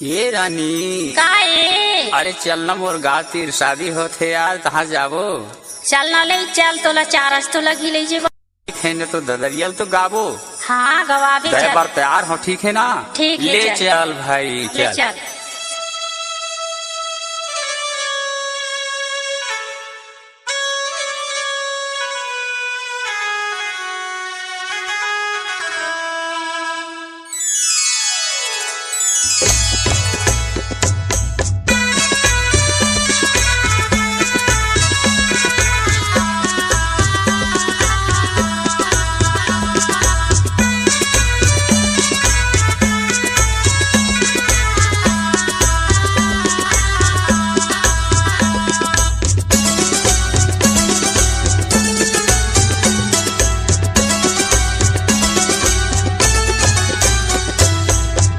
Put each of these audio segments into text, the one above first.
ये रानी काहे? अरे चलना मोर गाँव तीर शादी होते यार तहाँ जाबो। चलना ले चल तोला चारस तो लगी ले जेबो। है न तो ददरियल तो गाबो। हाँ गवाबे दे चल। बार तैयार हो ठीक है ना? ठीक है, ले चल। चल भाई ले चल। चल।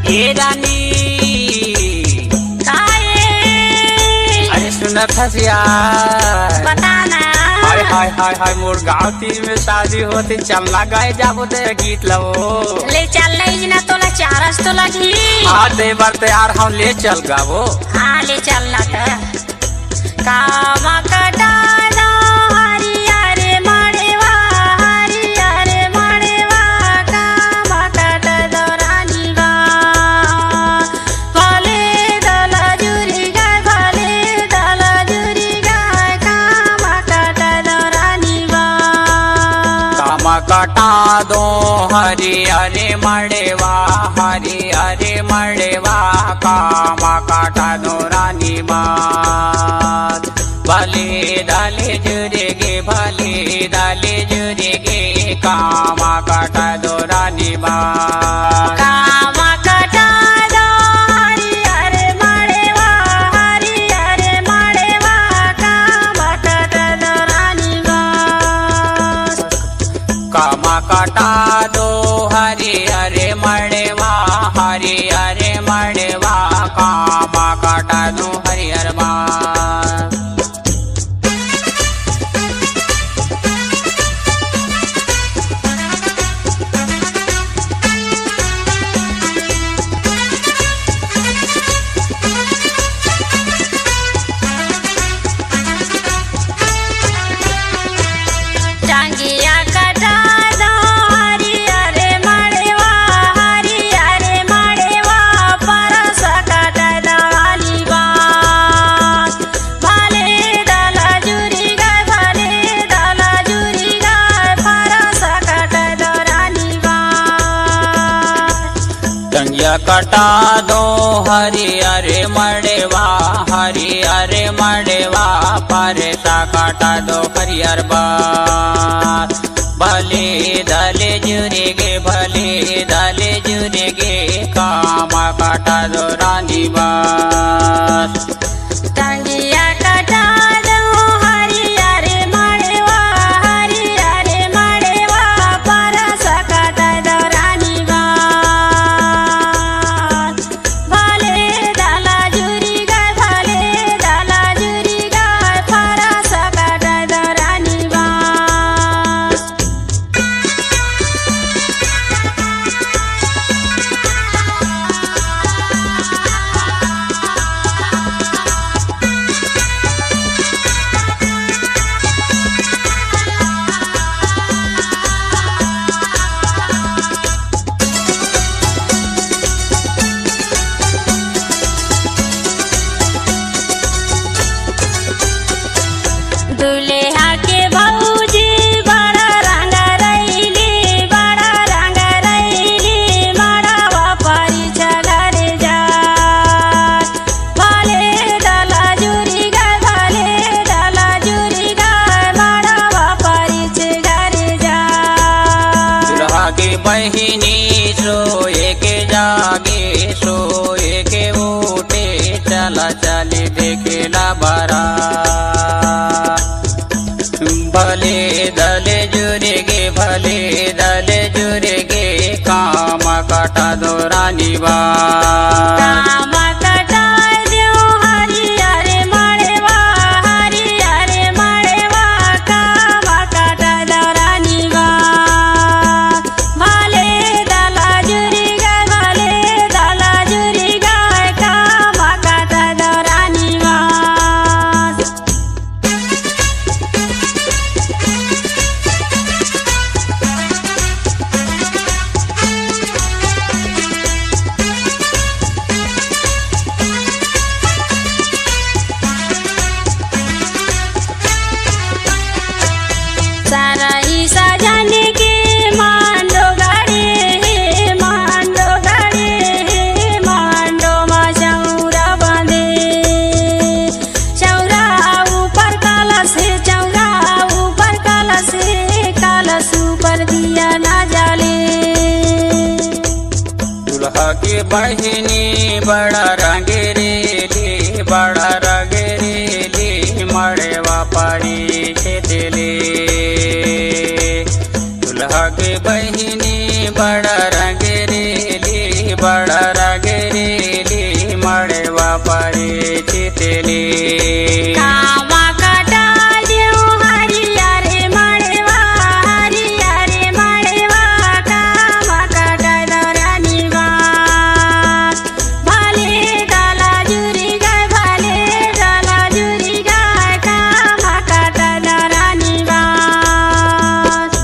ये रानी काहे? अरे सुनत हस यार। बता ना। हाय हाय हाय हाय मोर गाँव तीर में शादी होते चलना गाए जाबो ते गीत लो। ले चल नहीं ना तोला चारस तो लगी। हाँ दे बार तैयार हम ले चल गाबो। हाँ ले चलना त। कामा कटा दो हरियारे मड़ेवा हरियारे मड़ेवा कामा कटा दो रानी गा भले दला जुरी गाय भले दला जुरी गाय कामा कटा दो रानी गा कामा कटा दो हरी हरे मड़ेवा हरी हरे मड़ेवा कामा काटा दो रानी बात भले दाले जुरेगे भले दाले जुरेगे कामा काटा दो रानी बात। कामा कटा दो हरियारे मड़ेवा हरियारे मड़ेवा कामा कटा दो रानी गा कामा काटा दो हरे हरे मड़ेवा हरे हरे मड़ेवा कामा काटा दो हरि हर बात। टांगिया कटा दो हरियारे मड़ेवा हरियारे मड़ेवा परस कटा दो वाली बात भले दला जुरी गाय भले दला जुरी गाय परस कटा दो रानी बात। टंगिया कटा दो हरी हरे मड़ेवा हरी हरे मड़ेवा परेसा काटा दो हरिहर बात भले दले जुरेगे भले दले जुरेगे कामा काटा दो रानी बात। टांगिया कटा दो हरियारे मड़ेवा हरियारे मड़ेवा परस कटा दो रानी बात भले दला जुरी गाय भले दला जुरी गाय परस कटा दो रानी बात। दुल्हा के भौजी बड़ा रंग रैली बड़ा रंग रैली मड़वा परी छगरे जा भले दला जुरी गाय भले दला जुरी गाय मड़वा परी छगरे जा दुल्हा की बहिनी सोए के जागे सोए के उठे चला चले देखेला बरा भले दले जुरेगे भले दले जुरेगे कामा काटा दो रानी बात। कामा कटा दो हरियारे मड़ेवा हरियारे मड़ेवा कामा कटा दो रानी गा भले दला जुरी गाय भले दला जुरी गाय का के बहिनी बड़ा रंगेरेली बड़ा रंगेरेली मड़वा पारी खेतली दुल्हा के बहिनी बड़ा रंगेरेली बड़ा रंगेरेली मड़वा पारी खेतली कामा काटा देऊ हरिया रे मड़वा कामा काटा दौरानी बात भाले डाला जुरी गाय भाले डाला जुरी गाय कामा काटा दौरानी बात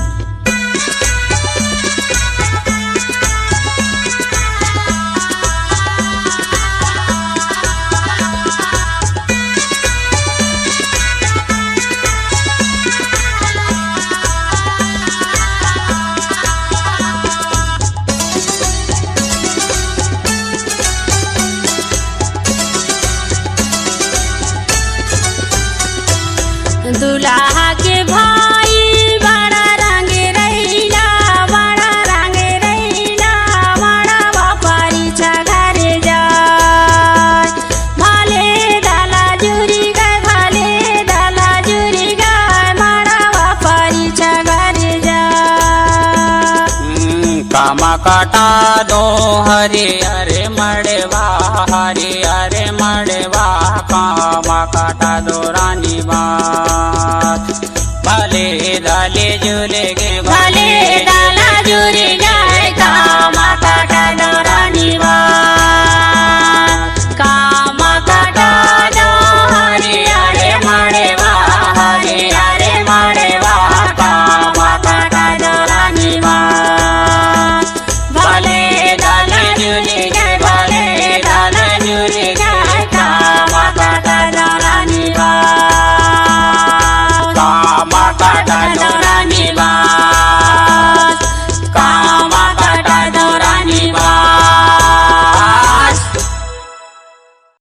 दुल्हा के भाई बड़ा रंग रैला बड़ा रंग रैला बड़ा बापारी छघरे जाय भाले डाला जुरी गाय भाले डाला जुरी गाय बड़ा बापारी छघरे जाय कामा काटा दो हरे हरे मड़वा हरे हरे मड़वा कामा काटा दो रानी बात भले डाले झूले